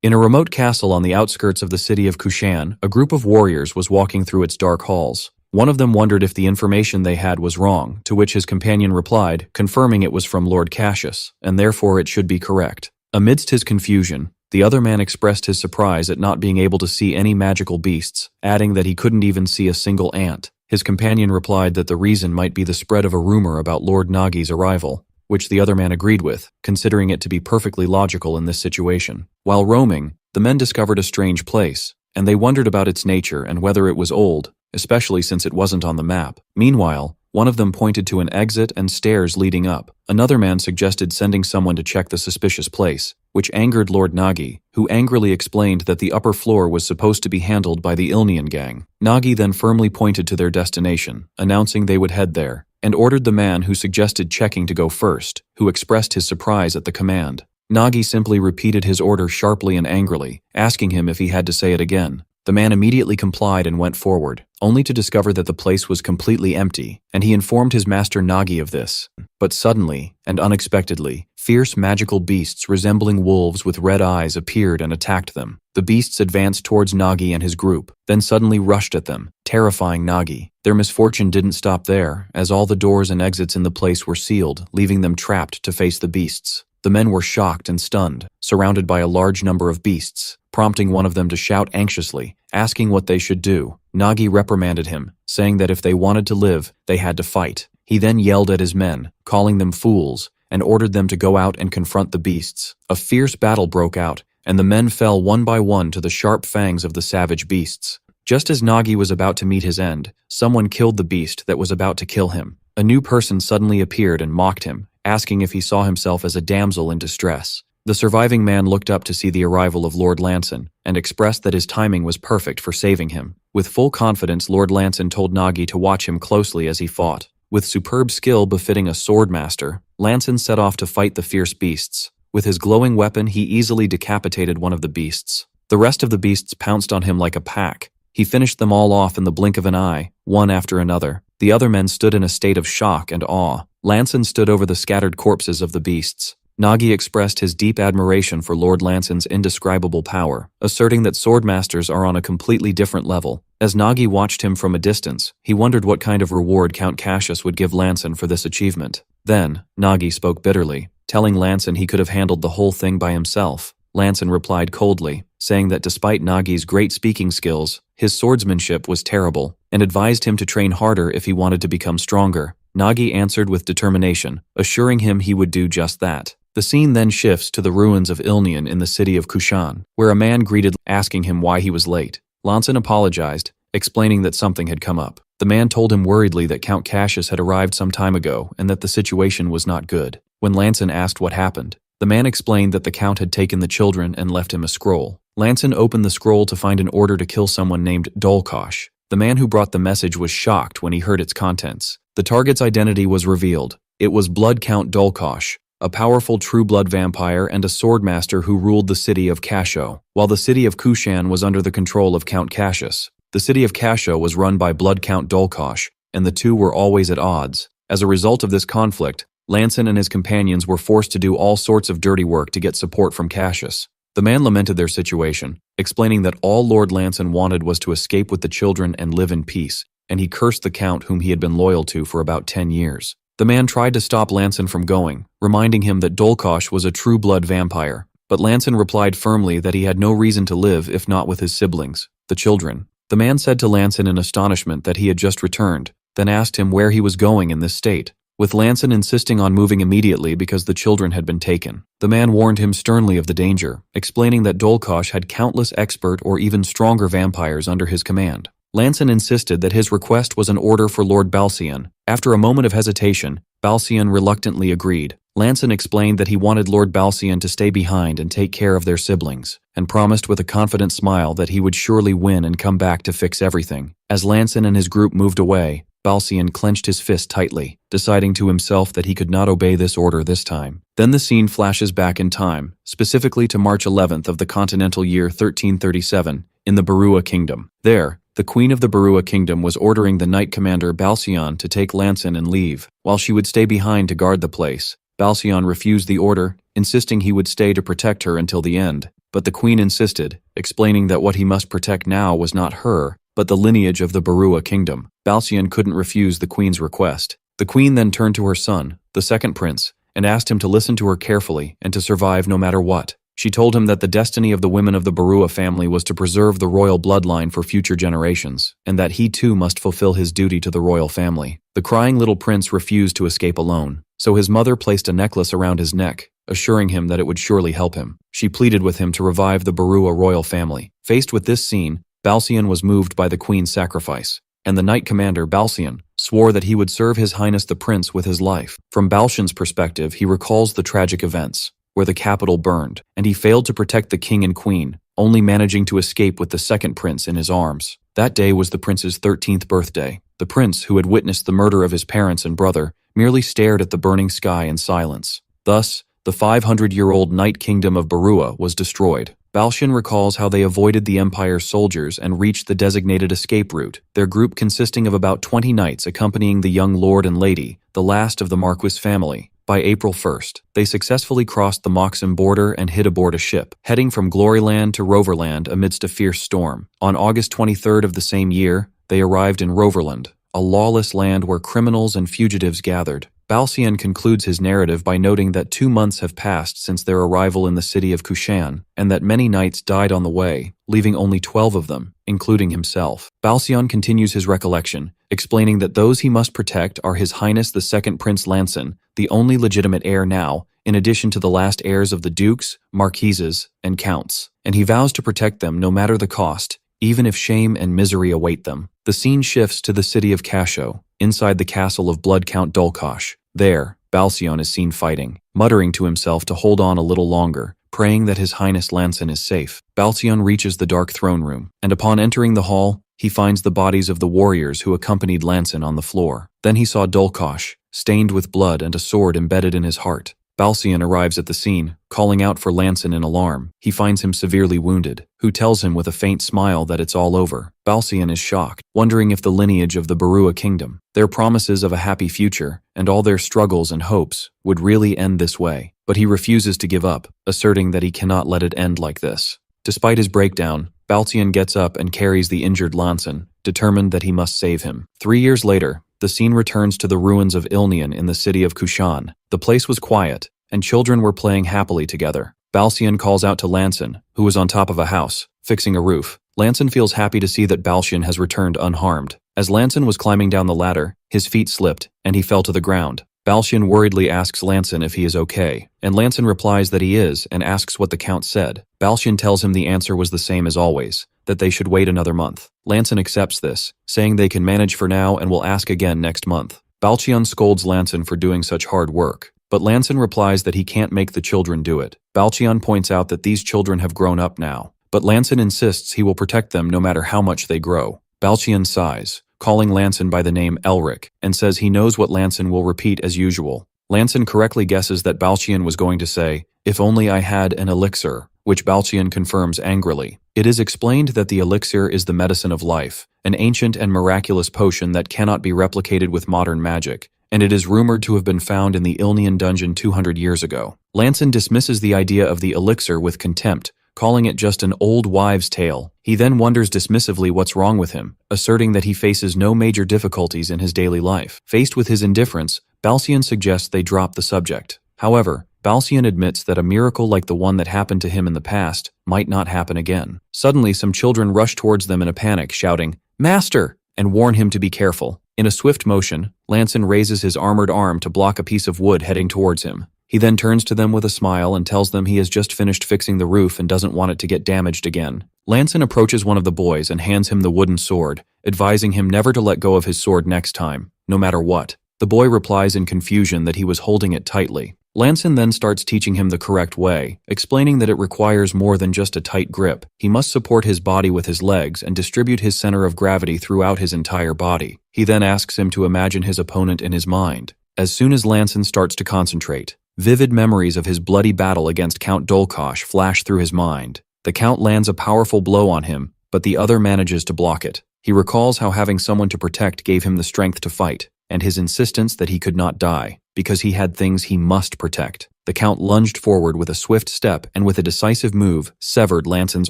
In a remote castle on the outskirts of the city of Kushan, a group of warriors was walking through its dark halls. One of them wondered if the information they had was wrong, to which his companion replied, confirming it was from Lord Cassius, and therefore it should be correct. Amidst his confusion, the other man expressed his surprise at not being able to see any magical beasts, adding that he couldn't even see a single ant. His companion replied that the reason might be the spread of a rumor about Lord Nagi's arrival, which the other man agreed with, considering it to be perfectly logical in this situation. While roaming, the men discovered a strange place, and they wondered about its nature and whether it was old, especially since it wasn't on the map. Meanwhile, one of them pointed to an exit and stairs leading up. Another man suggested sending someone to check the suspicious place, which angered Lord Nagi, who angrily explained that the upper floor was supposed to be handled by the Ilnian gang. Nagi then firmly pointed to their destination, announcing they would head there, and ordered the man who suggested checking to go first, who expressed his surprise at the command. Nagi simply repeated his order sharply and angrily, asking him if he had to say it again. The man immediately complied and went forward, only to discover that the place was completely empty, and he informed his master Nagi of this. But suddenly, and unexpectedly, fierce magical beasts resembling wolves with red eyes appeared and attacked them. The beasts advanced towards Nagi and his group, then suddenly rushed at them, terrifying Nagi. Their misfortune didn't stop there, as all the doors and exits in the place were sealed, leaving them trapped to face the beasts. The men were shocked and stunned, surrounded by a large number of beasts, prompting one of them to shout anxiously, asking what they should do. Nagi reprimanded him, saying that if they wanted to live, they had to fight. He then yelled at his men, calling them fools, and ordered them to go out and confront the beasts. A fierce battle broke out, and the men fell one by one to the sharp fangs of the savage beasts. Just as Nagi was about to meet his end, someone killed the beast that was about to kill him. A new person suddenly appeared and mocked him, asking if he saw himself as a damsel in distress. The surviving man looked up to see the arrival of Lord Lanson, and expressed that his timing was perfect for saving him. With full confidence, Lord Lanson told Nagi to watch him closely as he fought. With superb skill befitting a swordmaster, Lanson set off to fight the fierce beasts. With his glowing weapon, he easily decapitated one of the beasts. The rest of the beasts pounced on him like a pack. He finished them all off in the blink of an eye, one after another. The other men stood in a state of shock and awe. Lanson stood over the scattered corpses of the beasts. Nagi expressed his deep admiration for Lord Lanson's indescribable power, asserting that swordmasters are on a completely different level. As Nagi watched him from a distance, he wondered what kind of reward Count Cassius would give Lanson for this achievement. Then, Nagi spoke bitterly, telling Lanson he could have handled the whole thing by himself. Lanson replied coldly, saying that despite Nagi's great speaking skills, his swordsmanship was terrible, and advised him to train harder if he wanted to become stronger. Nagi answered with determination, assuring him he would do just that. The scene then shifts to the ruins of Ilnian in the city of Kushan, where a man greeted, asking him why he was late. Lanson apologized, explaining that something had come up. The man told him worriedly that Count Cassius had arrived some time ago and that the situation was not good. When Lanson asked what happened, the man explained that the Count had taken the children and left him a scroll. Lanson opened the scroll to find an order to kill someone named Dolkosh. The man who brought the message was shocked when he heard its contents. The target's identity was revealed. It was Blood Count Dolkosh, a powerful true-blood vampire and a swordmaster who ruled the city of Kasho, while the city of Kushan was under the control of Count Cassius. The city of Kasho was run by Blood Count Dolkosh, and the two were always at odds. As a result of this conflict, Lanson and his companions were forced to do all sorts of dirty work to get support from Cassius. The man lamented their situation, explaining that all Lord Lanson wanted was to escape with the children and live in peace, and he cursed the Count whom he had been loyal to for about 10 years. The man tried to stop Lanson from going, reminding him that Dolkosh was a true-blood vampire, but Lanson replied firmly that he had no reason to live if not with his siblings, the children. The man said to Lanson in astonishment that he had just returned, then asked him where he was going in this state, with Lanson insisting on moving immediately because the children had been taken. The man warned him sternly of the danger, explaining that Dolkosh had countless expert or even stronger vampires under his command. Lanson insisted that his request was an order for Lord Balsian. After a moment of hesitation, Balsian reluctantly agreed. Lanson explained that he wanted Lord Balsian to stay behind and take care of their siblings, and promised with a confident smile that he would surely win and come back to fix everything. As Lanson and his group moved away, Balsian clenched his fist tightly, deciding to himself that he could not obey this order this time. Then the scene flashes back in time, specifically to March 11th of the continental year 1337, in the Barua Kingdom. There, the Queen of the Barua Kingdom was ordering the Knight Commander Balsian to take Lanson and leave, while she would stay behind to guard the place. Balsian refused the order, insisting he would stay to protect her until the end. but the queen insisted, explaining that what he must protect now was not her, but the lineage of the Barua kingdom. Balsian couldn't refuse the queen's request. The queen then turned to her son, the second prince, and asked him to listen to her carefully and to survive no matter what. She told him that the destiny of the women of the Barua family was to preserve the royal bloodline for future generations, and that he too must fulfill his duty to the royal family. The crying little prince refused to escape alone, so his mother placed a necklace around his neck, assuring him that it would surely help him. She pleaded with him to revive the Barua royal family. Faced with this scene, Balsian was moved by the queen's sacrifice, and the knight commander, Balsian, swore that he would serve His Highness the Prince with his life. From Balsian's perspective, he recalls the tragic events, where the capital burned, and he failed to protect the king and queen, only managing to escape with the second prince in his arms. That day was the prince's 13th birthday. The prince, who had witnessed the murder of his parents and brother, merely stared at the burning sky in silence. Thus, the 500-year-old Night Kingdom of Barua was destroyed. Balsian recalls how they avoided the Empire's soldiers and reached the designated escape route, their group consisting of about 20 knights accompanying the young lord and lady, the last of the Marquis family. By April 1st, they successfully crossed the Moxham border and hid aboard a ship, heading from Gloryland to Roverland amidst a fierce storm. On August 23rd of the same year, they arrived in Roverland, a lawless land where criminals and fugitives gathered. Balsian concludes his narrative by noting that 2 months have passed since their arrival in the city of Kushan, and that many knights died on the way, leaving only 12 of them, including himself. Balsian continues his recollection, explaining that those he must protect are His Highness the Second Prince Lanson, the only legitimate heir now, in addition to the last heirs of the dukes, marquises, and counts, and he vows to protect them no matter the cost, even if shame and misery await them. The scene shifts to the city of Kasho, inside the castle of Blood Count Dolkosh. There, Balsian is seen fighting, muttering to himself to hold on a little longer, praying that His Highness Lanson is safe. Balsian reaches the dark throne room, and upon entering the hall, he finds the bodies of the warriors who accompanied Lanson on the floor. Then he saw Dolkosh, stained with blood and a sword embedded in his heart. Balsian arrives at the scene, calling out for Lanson in alarm. He finds him severely wounded, who tells him with a faint smile that it's all over. Balsian is shocked, wondering if the lineage of the Barua kingdom, their promises of a happy future, and all their struggles and hopes, would really end this way. But he refuses to give up, asserting that he cannot let it end like this. Despite his breakdown, Balsian gets up and carries the injured Lanson, determined that he must save him. 3 years later, the scene returns to the ruins of Ilnian in the city of Kushan. The place was quiet, and children were playing happily together. Balsian calls out to Lanson, who was on top of a house, fixing a roof. Lanson feels happy to see that Balsian has returned unharmed. As Lanson was climbing down the ladder, his feet slipped, and he fell to the ground. Balsian worriedly asks Lanson if he is okay, and Lanson replies that he is and asks what the Count said. Balsian tells him the answer was the same as always, that they should wait another month. Lanson accepts this, saying they can manage for now and will ask again next month. Balsian scolds Lanson for doing such hard work, but Lanson replies that he can't make the children do it. Balsian points out that these children have grown up now, but Lanson insists he will protect them no matter how much they grow. Balsian sighs, calling Lanson by the name Elric, and says he knows what Lanson will repeat as usual. Lanson correctly guesses that Balsian was going to say, "If only I had an elixir," which Balsian confirms angrily. It is explained that the elixir is the medicine of life, an ancient and miraculous potion that cannot be replicated with modern magic, and it is rumored to have been found in the Ilnian dungeon 200 years ago. Lanson dismisses the idea of the elixir with contempt, calling it just an old wives' tale. He then wonders dismissively what's wrong with him, asserting that he faces no major difficulties in his daily life. Faced with his indifference, Balsian suggests they drop the subject. However, Balsian admits that a miracle like the one that happened to him in the past might not happen again. Suddenly, some children rush towards them in a panic, shouting, "Master!" and warn him to be careful. In a swift motion, Lanson raises his armored arm to block a piece of wood heading towards him. He then turns to them with a smile and tells them he has just finished fixing the roof and doesn't want it to get damaged again. Lanson approaches one of the boys and hands him the wooden sword, advising him never to let go of his sword next time, no matter what. The boy replies in confusion that he was holding it tightly. Lanson then starts teaching him the correct way, explaining that it requires more than just a tight grip. He must support his body with his legs and distribute his center of gravity throughout his entire body. He then asks him to imagine his opponent in his mind. As soon as Lanson starts to concentrate, vivid memories of his bloody battle against Count Dolkosh flash through his mind. The Count lands a powerful blow on him, but the other manages to block it. He recalls how having someone to protect gave him the strength to fight, and his insistence that he could not die. because he had things he must protect. The Count lunged forward with a swift step and with a decisive move, severed Lanson's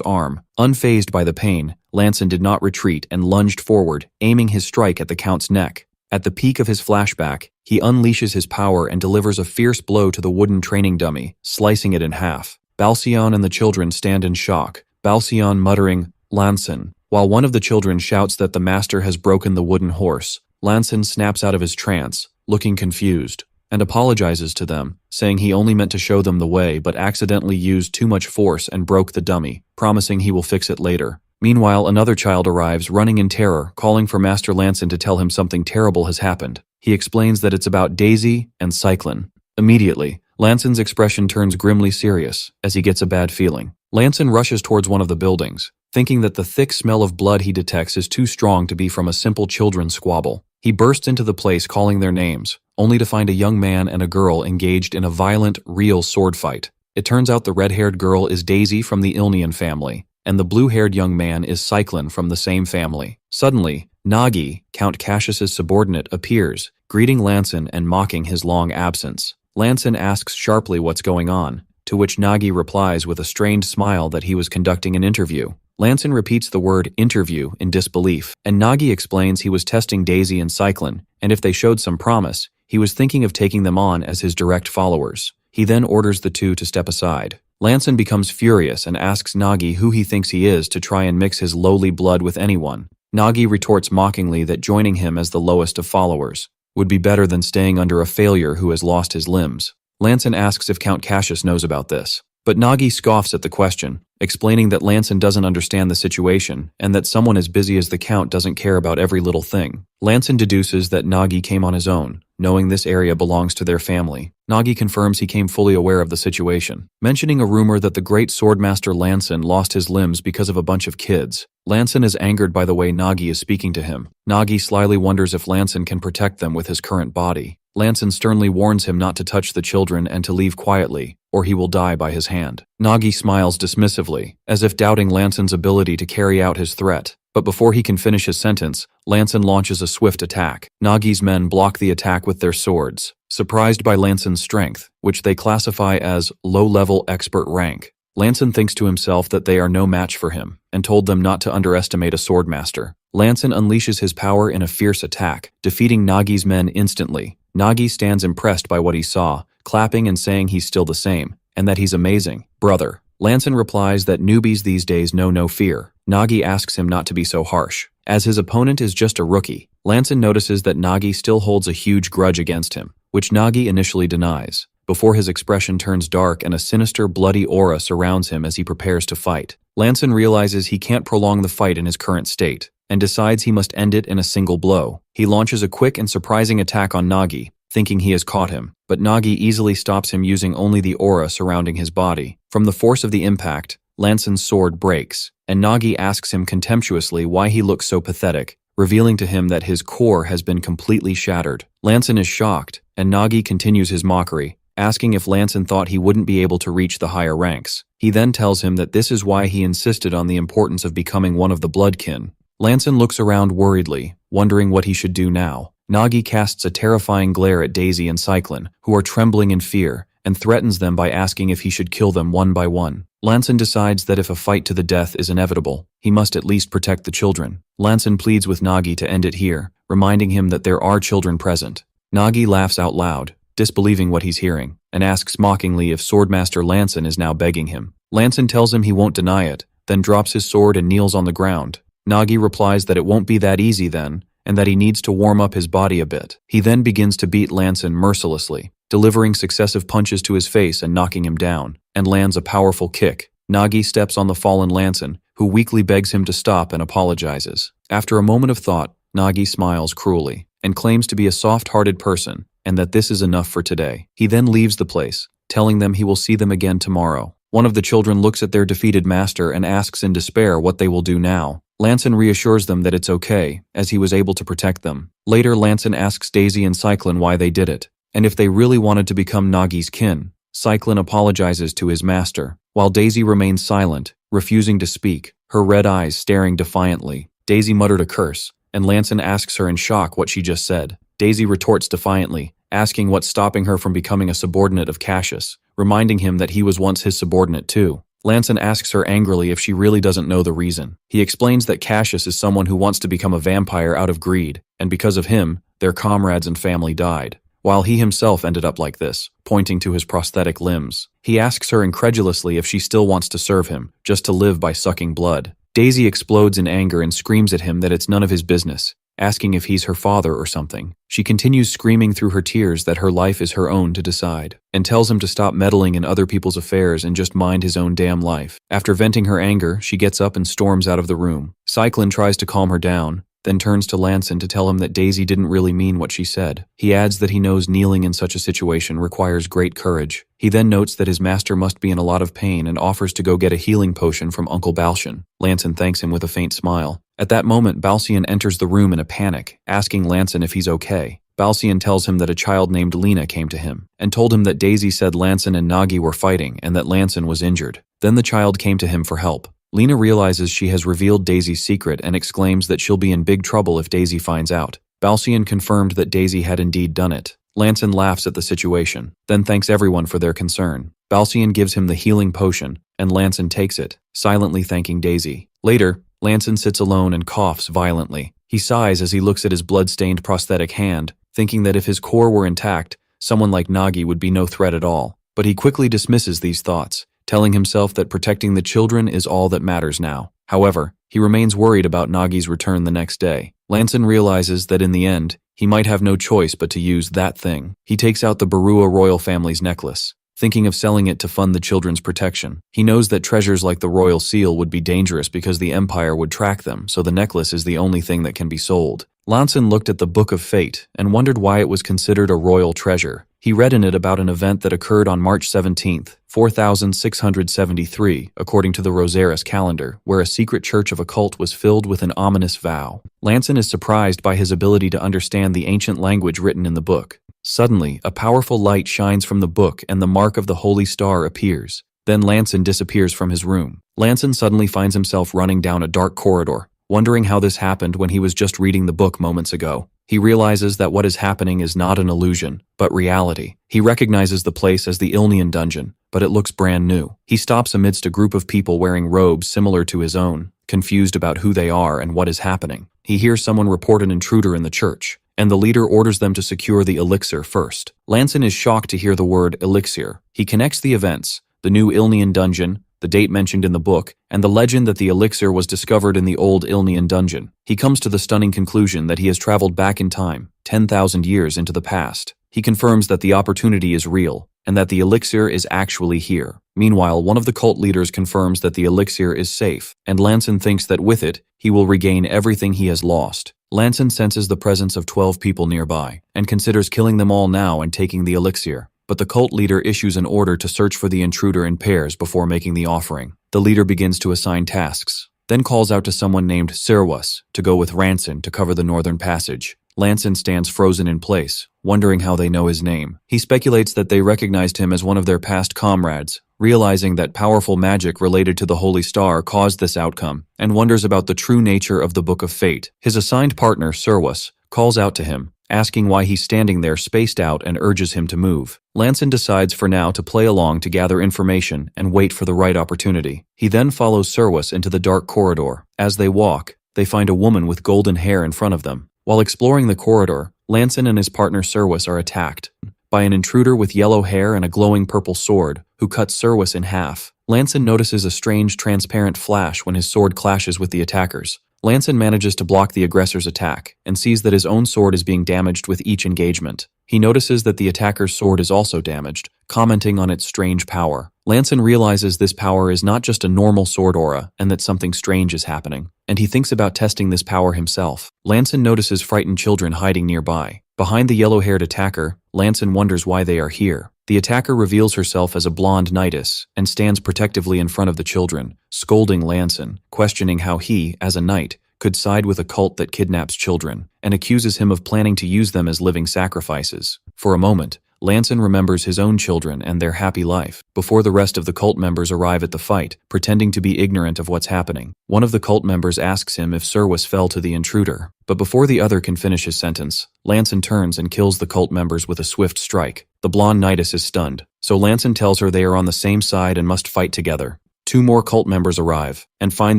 arm. Unfazed by the pain, Lanson did not retreat and lunged forward, aiming his strike at the Count's neck. At the peak of his flashback, he unleashes his power and delivers a fierce blow to the wooden training dummy, slicing it in half. Balsion and the children stand in shock, Balsion muttering, "Lanson." While one of the children shouts that the master has broken the wooden horse, Lanson snaps out of his trance, looking confused, and apologizes to them, saying he only meant to show them the way but accidentally used too much force and broke the dummy, promising he will fix it later. Meanwhile, another child arrives, running in terror, calling for Master Lanson to tell him something terrible has happened. He explains that it's about Daisy and Cyclone. Immediately, Lanson's expression turns grimly serious, as he gets a bad feeling. Lanson rushes towards one of the buildings, thinking that the thick smell of blood he detects is too strong to be from a simple children's squabble. He bursts into the place calling their names, only to find a young man and a girl engaged in a violent, real sword fight. It turns out the red-haired girl is Daisy from the Ilnian family, and the blue-haired young man is Cyclone from the same family. Suddenly, Nagi, Count Cassius's subordinate, appears, greeting Lanson and mocking his long absence. Lanson asks sharply what's going on, to which Nagi replies with a strained smile that he was conducting an interview. Lanson repeats the word interview in disbelief, and Nagi explains he was testing Daisy and Cyclone, and if they showed some promise, he was thinking of taking them on as his direct followers. He then orders the two to step aside. Lanson becomes furious and asks Nagi who he thinks he is to try and mix his lowly blood with anyone. Nagi retorts mockingly that joining him as the lowest of followers would be better than staying under a failure who has lost his limbs. Lanson asks if Count Cassius knows about this, but Nagi scoffs at the question, explaining that Lanson doesn't understand the situation and that someone as busy as the Count doesn't care about every little thing. Lanson deduces that Nagi came on his own, knowing this area belongs to their family. Nagi confirms he came fully aware of the situation, mentioning a rumor that the great swordmaster Lanson lost his limbs because of a bunch of kids. Lanson is angered by the way Nagi is speaking to him. Nagi slyly wonders if Lanson can protect them with his current body. Lanson sternly warns him not to touch the children and to leave quietly, or he will die by his hand. Nagi smiles dismissively, as if doubting Lanson's ability to carry out his threat. But before he can finish his sentence, Lanson launches a swift attack. Nagi's men block the attack with their swords, surprised by Lanson's strength, which they classify as low-level expert rank. Lanson thinks to himself that they are no match for him, and told them not to underestimate a swordmaster. Lanson unleashes his power in a fierce attack, defeating Nagi's men instantly. Nagi stands impressed by what he saw, clapping and saying he's still the same, and that he's amazing. "Brother." Lanson replies that newbies these days know no fear. Nagi asks him not to be so harsh, as his opponent is just a rookie. Lanson notices that Nagi still holds a huge grudge against him, which Nagi initially denies, before his expression turns dark and a sinister, bloody aura surrounds him as he prepares to fight. Lanson realizes he can't prolong the fight in his current state, and decides he must end it in a single blow. He launches a quick and surprising attack on Nagi, thinking he has caught him, but Nagi easily stops him using only the aura surrounding his body. From the force of the impact, Lanson's sword breaks, and Nagi asks him contemptuously why he looks so pathetic, revealing to him that his core has been completely shattered. Lanson is shocked, and Nagi continues his mockery, asking if Lanson thought he wouldn't be able to reach the higher ranks. He then tells him that this is why he insisted on the importance of becoming one of the bloodkin. Lanson looks around worriedly, wondering what he should do now. Nagi casts a terrifying glare at Daisy and Cyclone, who are trembling in fear, and threatens them by asking if he should kill them one by one. Lanson decides that if a fight to the death is inevitable, he must at least protect the children. Lanson pleads with Nagi to end it here, reminding him that there are children present. Nagi laughs out loud, disbelieving what he's hearing, and asks mockingly if Swordmaster Lanson is now begging him. Lanson tells him he won't deny it, then drops his sword and kneels on the ground. Nagi replies that it won't be that easy then, and that he needs to warm up his body a bit. He then begins to beat Lanson mercilessly, delivering successive punches to his face and knocking him down, and lands a powerful kick. Nagi steps on the fallen Lanson, who weakly begs him to stop and apologizes. After a moment of thought, Nagi smiles cruelly, and claims to be a soft-hearted person, and that this is enough for today. He then leaves the place, telling them he will see them again tomorrow. One of the children looks at their defeated master and asks in despair what they will do now. Lanson reassures them that it's okay, as he was able to protect them. Later, Lanson asks Daisy and Cyclone why they did it, and if they really wanted to become Nagi's kin. Cyclone apologizes to his master, while Daisy remains silent, refusing to speak, her red eyes staring defiantly. Daisy muttered a curse, and Lanson asks her in shock what she just said. Daisy retorts defiantly, asking what's stopping her from becoming a subordinate of Cassius, reminding him that he was once his subordinate too. Lanson asks her angrily if she really doesn't know the reason. He explains that Cassius is someone who wants to become a vampire out of greed, and because of him, their comrades and family died, while he himself ended up like this, pointing to his prosthetic limbs. He asks her incredulously if she still wants to serve him, just to live by sucking blood. Daisy explodes in anger and screams at him that it's none of his business, asking if he's her father or something. She continues screaming through her tears that her life is her own to decide, and tells him to stop meddling in other people's affairs and just mind his own damn life. After venting her anger, she gets up and storms out of the room. Cyclone tries to calm her down, then turns to Lanson to tell him that Daisy didn't really mean what she said. He adds that he knows kneeling in such a situation requires great courage. He then notes that his master must be in a lot of pain and offers to go get a healing potion from Uncle Balshan. Lanson thanks him with a faint smile. At that moment, Balsian enters the room in a panic, asking Lanson if he's okay. Balsian tells him that a child named Lena came to him, and told him that Daisy said Lanson and Nagi were fighting and that Lanson was injured. Then the child came to him for help. Lena realizes she has revealed Daisy's secret and exclaims that she'll be in big trouble if Daisy finds out. Balsian confirmed that Daisy had indeed done it. Lanson laughs at the situation, then thanks everyone for their concern. Balsian gives him the healing potion, and Lanson takes it, silently thanking Daisy. Later, Lanson sits alone and coughs violently. He sighs as he looks at his blood-stained prosthetic hand, thinking that if his core were intact, someone like Nagi would be no threat at all. But he quickly dismisses these thoughts, telling himself that protecting the children is all that matters now. However, he remains worried about Nagi's return the next day. Lanson realizes that in the end, he might have no choice but to use that thing. He takes out the Barua royal family's necklace, thinking of selling it to fund the children's protection. He knows that treasures like the royal seal would be dangerous because the Empire would track them, so the necklace is the only thing that can be sold. Lanson looked at the Book of Fate and wondered why it was considered a royal treasure. He read in it about an event that occurred on March 17th, 4673, according to the Rosaris calendar, where a secret church of a cult was filled with an ominous vow. Lanson is surprised by his ability to understand the ancient language written in the book. Suddenly, a powerful light shines from the book and the mark of the holy star appears. Then Lanson disappears from his room. Lanson suddenly finds himself running down a dark corridor, wondering how this happened when he was just reading the book moments ago. He realizes that what is happening is not an illusion, but reality. He recognizes the place as the Ilnian dungeon, but it looks brand new. He stops amidst a group of people wearing robes similar to his own, confused about who they are and what is happening. He hears someone report an intruder in the church, and the leader orders them to secure the elixir first. Lanson is shocked to hear the word elixir. He connects the events, the new Ilnian dungeon, the date mentioned in the book, and the legend that the elixir was discovered in the old Ilnian dungeon. He comes to the stunning conclusion that he has traveled back in time, 10,000 years into the past. He confirms that the opportunity is real, and that the elixir is actually here. Meanwhile, one of the cult leaders confirms that the elixir is safe, and Lanson thinks that with it, he will regain everything he has lost. Lanson senses the presence of 12 people nearby, and considers killing them all now and taking the elixir. But the cult leader issues an order to search for the intruder in pairs before making the offering. The leader begins to assign tasks, then calls out to someone named Sirwas to go with Ranson to cover the northern passage. Lanson stands frozen in place, wondering how they know his name. He speculates that they recognized him as one of their past comrades, realizing that powerful magic related to the Holy Star caused this outcome, and wonders about the true nature of the Book of Fate. His assigned partner, Sirwas, calls out to him, asking why he's standing there spaced out and urges him to move. Lanson decides for now to play along to gather information and wait for the right opportunity. He then follows Sirwas into the dark corridor. As they walk, they find a woman with golden hair in front of them. While exploring the corridor, Lanson and his partner Sirwas are attacked by an intruder with yellow hair and a glowing purple sword, who cuts Sirwas in half. Lanson notices a strange transparent flash when his sword clashes with the attackers. Lanson manages to block the aggressor's attack, and sees that his own sword is being damaged with each engagement. He notices that the attacker's sword is also damaged, commenting on its strange power. Lanson realizes this power is not just a normal sword aura, and that something strange is happening, and he thinks about testing this power himself. Lanson notices frightened children hiding nearby. Behind the yellow-haired attacker, Lanson wonders why they are here. The attacker reveals herself as a blonde knightess and stands protectively in front of the children, scolding Lanson, questioning how he, as a knight, could side with a cult that kidnaps children, and accuses him of planning to use them as living sacrifices. For a moment, Lanson remembers his own children and their happy life, before the rest of the cult members arrive at the fight, pretending to be ignorant of what's happening. One of the cult members asks him if Serwis fell to the intruder, but before the other can finish his sentence, Lanson turns and kills the cult members with a swift strike. The blonde Nidus is stunned, so Lanson tells her they are on the same side and must fight together. 2 more cult members arrive, and find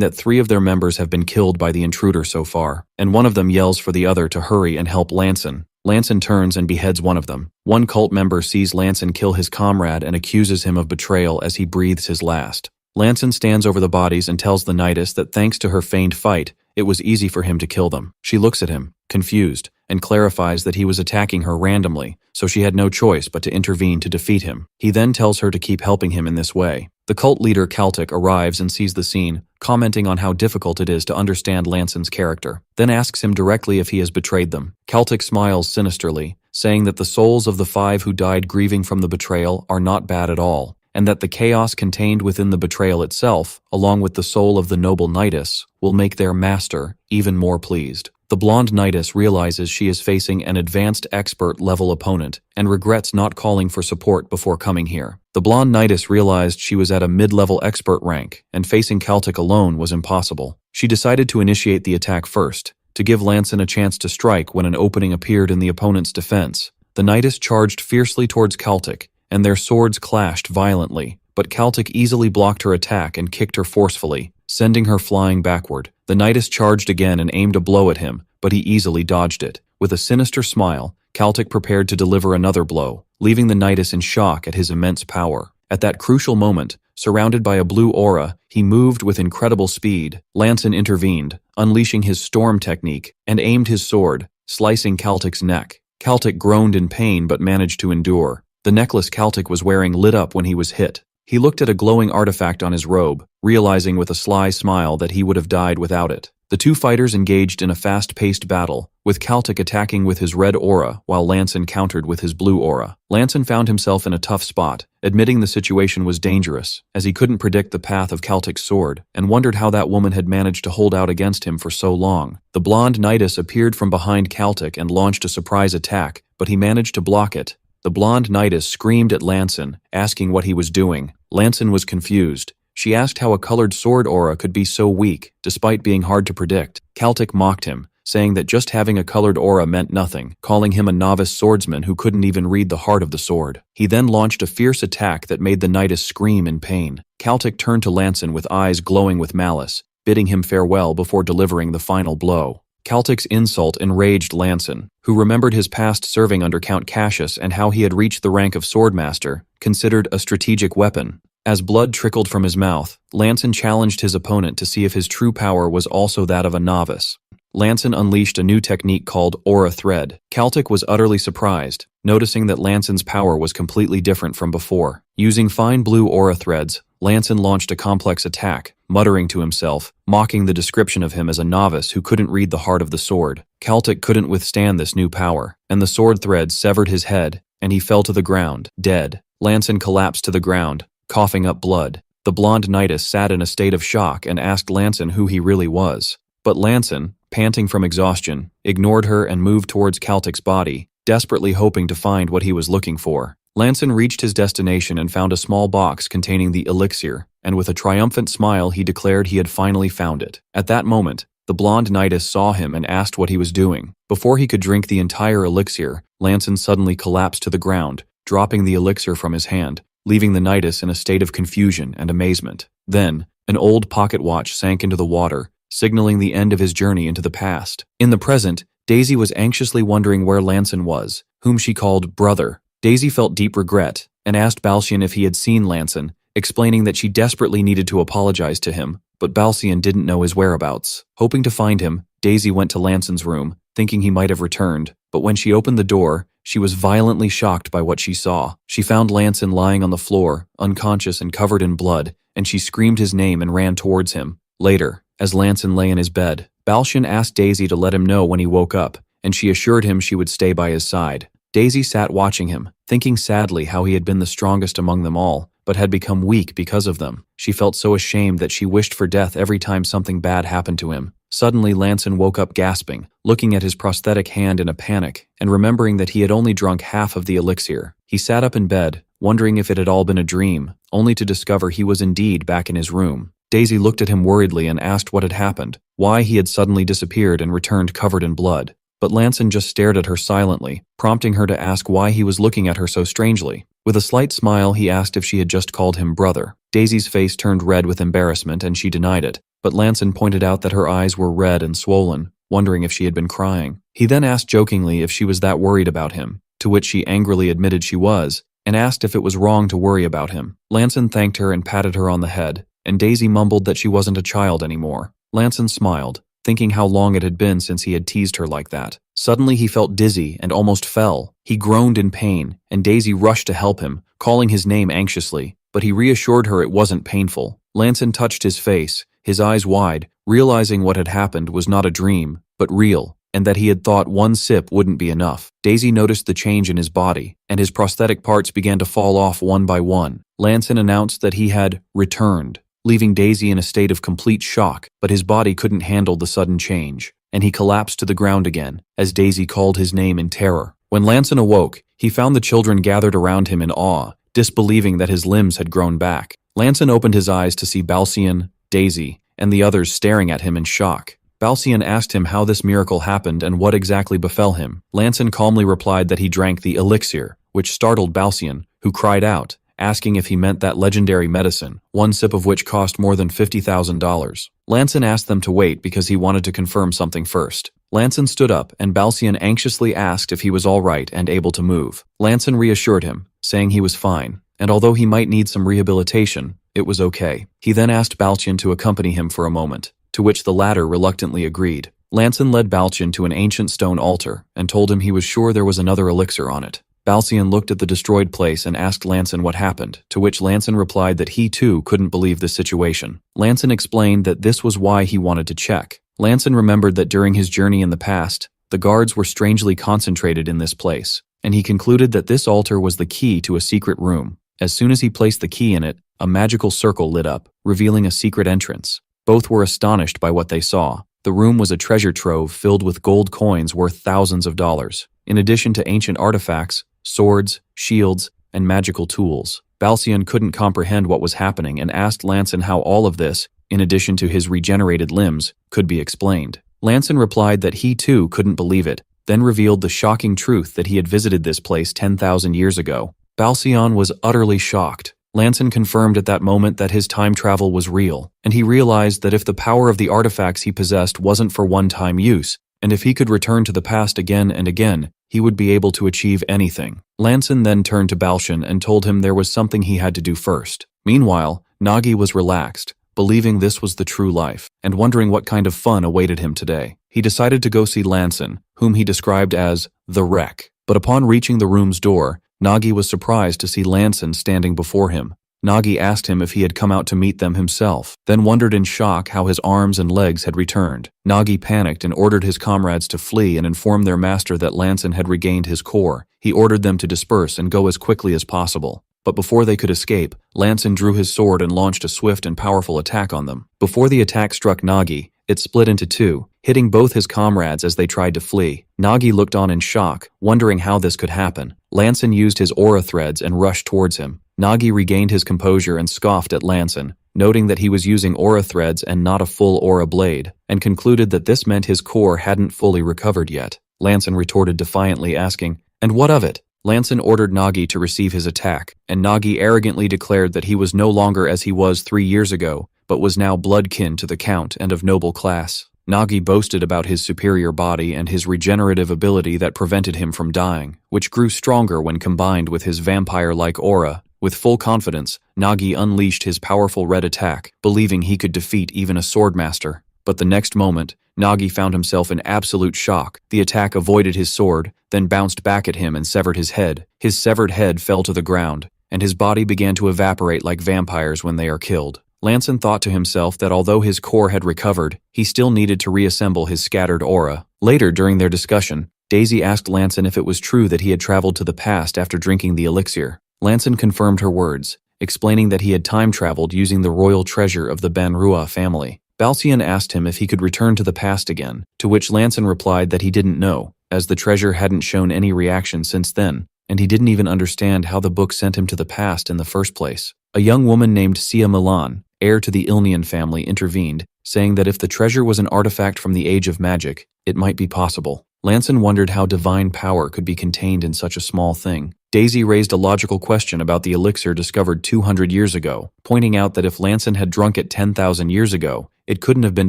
that 3 of their members have been killed by the intruder so far, and one of them yells for the other to hurry and help Lanson. Lanson turns and beheads one of them. One cult member sees Lanson kill his comrade and accuses him of betrayal as he breathes his last. Lanson stands over the bodies and tells the Nidus that thanks to her feigned fight, it was easy for him to kill them. She looks at him, confused, and clarifies that he was attacking her randomly, so she had no choice but to intervene to defeat him. He then tells her to keep helping him in this way. The cult leader Kaltic arrives and sees the scene, commenting on how difficult it is to understand Lanson's character, then asks him directly if he has betrayed them. Kaltic smiles sinisterly, saying that the souls of the 5 who died grieving from the betrayal are not bad at all, and that the chaos contained within the betrayal itself, along with the soul of the noble Nidus, will make their master even more pleased. The blonde Nidus realizes she is facing an advanced expert-level opponent and regrets not calling for support before coming here. The blonde Nidus realized she was at a mid-level expert rank, and facing Kaltic alone was impossible. She decided to initiate the attack first, to give Lanson a chance to strike when an opening appeared in the opponent's defense. The Nidus charged fiercely towards Kaltic, and their swords clashed violently, but Kaltic easily blocked her attack and kicked her forcefully, sending her flying backward. The Nidus charged again and aimed a blow at him, but he easily dodged it. With a sinister smile, Kaltic prepared to deliver another blow, leaving the Nidus in shock at his immense power. At that crucial moment, surrounded by a blue aura, he moved with incredible speed. Lanson intervened, unleashing his storm technique, and aimed his sword, slicing Kaltic's neck. Kaltic groaned in pain but managed to endure. The necklace Kaltic was wearing lit up when he was hit. He looked at a glowing artifact on his robe, realizing with a sly smile that he would have died without it. The 2 fighters engaged in a fast-paced battle, with Kaltic attacking with his red aura while Lanson countered with his blue aura. Lanson found himself in a tough spot, admitting the situation was dangerous, as he couldn't predict the path of Kaltic's sword, and wondered how that woman had managed to hold out against him for so long. The blonde Nidus appeared from behind Kaltic and launched a surprise attack, but he managed to block it. The blonde Nidus screamed at Lanson, asking what he was doing. Lanson was confused. She asked how a colored sword aura could be so weak, despite being hard to predict. Kaltic mocked him, saying that just having a colored aura meant nothing, calling him a novice swordsman who couldn't even read the heart of the sword. He then launched a fierce attack that made the Nidus scream in pain. Kaltic turned to Lanson with eyes glowing with malice, bidding him farewell before delivering the final blow. Kaltic's insult enraged Lanson, who remembered his past serving under Count Cassius and how he had reached the rank of swordmaster, considered a strategic weapon. As blood trickled from his mouth, Lanson challenged his opponent to see if his true power was also that of a novice. Lanson unleashed a new technique called Aura Thread. Kaltic was utterly surprised, noticing that Lanson's power was completely different from before. Using fine blue aura threads, Lanson launched a complex attack, muttering to himself, mocking the description of him as a novice who couldn't read the heart of the sword. Kaltic couldn't withstand this new power, and the sword threads severed his head, and he fell to the ground, dead. Lanson collapsed to the ground, coughing up blood. The blonde Nidus sat in a state of shock and asked Lanson who he really was. But Lanson, panting from exhaustion, ignored her and moved towards Kaltic's body, desperately hoping to find what he was looking for. Lanson reached his destination and found a small box containing the elixir, and with a triumphant smile he declared he had finally found it. At that moment, the blonde Nidus saw him and asked what he was doing. Before he could drink the entire elixir, Lanson suddenly collapsed to the ground, dropping the elixir from his hand, leaving the Nidus in a state of confusion and amazement. Then, an old pocket watch sank into the water, signaling the end of his journey into the past. In the present, Daisy was anxiously wondering where Lanson was, whom she called brother. Daisy felt deep regret, and asked Balsian if he had seen Lanson, explaining that she desperately needed to apologize to him, but Balsian didn't know his whereabouts. Hoping to find him, Daisy went to Lanson's room, thinking he might have returned, but when she opened the door, she was violently shocked by what she saw. She found Lanson lying on the floor, unconscious and covered in blood, and she screamed his name and ran towards him. Later, as Lanson lay in his bed, Balsian asked Daisy to let him know when he woke up, and she assured him she would stay by his side. Daisy sat watching him, thinking sadly how he had been the strongest among them all, but had become weak because of them. She felt so ashamed that she wished for death every time something bad happened to him. Suddenly, Lanson woke up gasping, looking at his prosthetic hand in a panic, and remembering that he had only drunk half of the elixir. He sat up in bed, wondering if it had all been a dream, only to discover he was indeed back in his room. Daisy looked at him worriedly and asked what had happened, why he had suddenly disappeared and returned covered in blood. But Lanson just stared at her silently, prompting her to ask why he was looking at her so strangely. With a slight smile, he asked if she had just called him brother. Daisy's face turned red with embarrassment and she denied it, but Lanson pointed out that her eyes were red and swollen, wondering if she had been crying. He then asked jokingly if she was that worried about him, to which she angrily admitted she was, and asked if it was wrong to worry about him. Lanson thanked her and patted her on the head, and Daisy mumbled that she wasn't a child anymore. Lanson smiled, thinking how long it had been since he had teased her like that. Suddenly he felt dizzy and almost fell. He groaned in pain, and Daisy rushed to help him, calling his name anxiously, but he reassured her it wasn't painful. Lanson touched his face, his eyes wide, realizing what had happened was not a dream, but real, and that he had thought one sip wouldn't be enough. Daisy noticed the change in his body, and his prosthetic parts began to fall off one by one. Lanson announced that he had returned, leaving Daisy in a state of complete shock, but his body couldn't handle the sudden change, and he collapsed to the ground again, as Daisy called his name in terror. When Lanson awoke, he found the children gathered around him in awe, disbelieving that his limbs had grown back. Lanson opened his eyes to see Balsian, Daisy, and the others staring at him in shock. Balsian asked him how this miracle happened and what exactly befell him. Lanson calmly replied that he drank the elixir, which startled Balsian, who cried out, asking if he meant that legendary medicine, one sip of which cost more than $50,000. Lanson asked them to wait because he wanted to confirm something first. Lanson stood up, and Balsian anxiously asked if he was all right and able to move. Lanson reassured him, saying he was fine, and although he might need some rehabilitation, it was okay. He then asked Balsian to accompany him for a moment, to which the latter reluctantly agreed. Lanson led Balsian to an ancient stone altar and told him he was sure there was another elixir on it. Balsian looked at the destroyed place and asked Lanson what happened, to which Lanson replied that he too couldn't believe the situation. Lanson explained that this was why he wanted to check. Lanson remembered that during his journey in the past, the guards were strangely concentrated in this place, and he concluded that this altar was the key to a secret room. As soon as he placed the key in it, a magical circle lit up, revealing a secret entrance. Both were astonished by what they saw. The room was a treasure trove filled with gold coins worth thousands of dollars, in addition to ancient artifacts, swords, shields, and magical tools. Balsian couldn't comprehend what was happening and asked Lanson how all of this, in addition to his regenerated limbs, could be explained. Lanson replied that he too couldn't believe it, then revealed the shocking truth that he had visited this place 10,000 years ago. Balsian was utterly shocked. Lanson confirmed at that moment that his time travel was real, and he realized that if the power of the artifacts he possessed wasn't for one-time use, and if he could return to the past again and again, he would be able to achieve anything. Lanson then turned to Balsian and told him there was something he had to do first. Meanwhile, Nagi was relaxed, believing this was the true life, and wondering what kind of fun awaited him today. He decided to go see Lanson, whom he described as the wreck. But upon reaching the room's door, Nagi was surprised to see Lanson standing before him. Nagi asked him if he had come out to meet them himself, then wondered in shock how his arms and legs had returned. Nagi panicked and ordered his comrades to flee and inform their master that Lanson had regained his core. He ordered them to disperse and go as quickly as possible. But before they could escape, Lanson drew his sword and launched a swift and powerful attack on them. Before the attack struck Nagi, it split into two, hitting both his comrades as they tried to flee. Nagi looked on in shock, wondering how this could happen. Lanson used his aura threads and rushed towards him. Nagi regained his composure and scoffed at Lanson, noting that he was using aura threads and not a full aura blade, and concluded that this meant his core hadn't fully recovered yet. Lanson retorted defiantly, asking, "And what of it?" Lanson ordered Nagi to receive his attack, and Nagi arrogantly declared that he was no longer as he was 3 years ago, but was now blood-kin to the Count and of noble class. Nagi boasted about his superior body and his regenerative ability that prevented him from dying, which grew stronger when combined with his vampire-like aura. With full confidence, Nagi unleashed his powerful red attack, believing he could defeat even a swordmaster. But the next moment, Nagi found himself in absolute shock. The attack avoided his sword, then bounced back at him and severed his head. His severed head fell to the ground, and his body began to evaporate like vampires when they are killed. Lanson thought to himself that although his core had recovered, he still needed to reassemble his scattered aura. Later, during their discussion, Daisy asked Lanson if it was true that he had traveled to the past after drinking the elixir. Lanson confirmed her words, explaining that he had time-traveled using the royal treasure of the Manhwa family. Balsian asked him if he could return to the past again, to which Lanson replied that he didn't know, as the treasure hadn't shown any reaction since then, and he didn't even understand how the book sent him to the past in the first place. A young woman named Sia Milan, heir to the Ilnian family, intervened, saying that if the treasure was an artifact from the age of magic, it might be possible. Lanson wondered how divine power could be contained in such a small thing. Daisy raised a logical question about the elixir discovered 200 years ago, pointing out that if Lanson had drunk it 10,000 years ago, it couldn't have been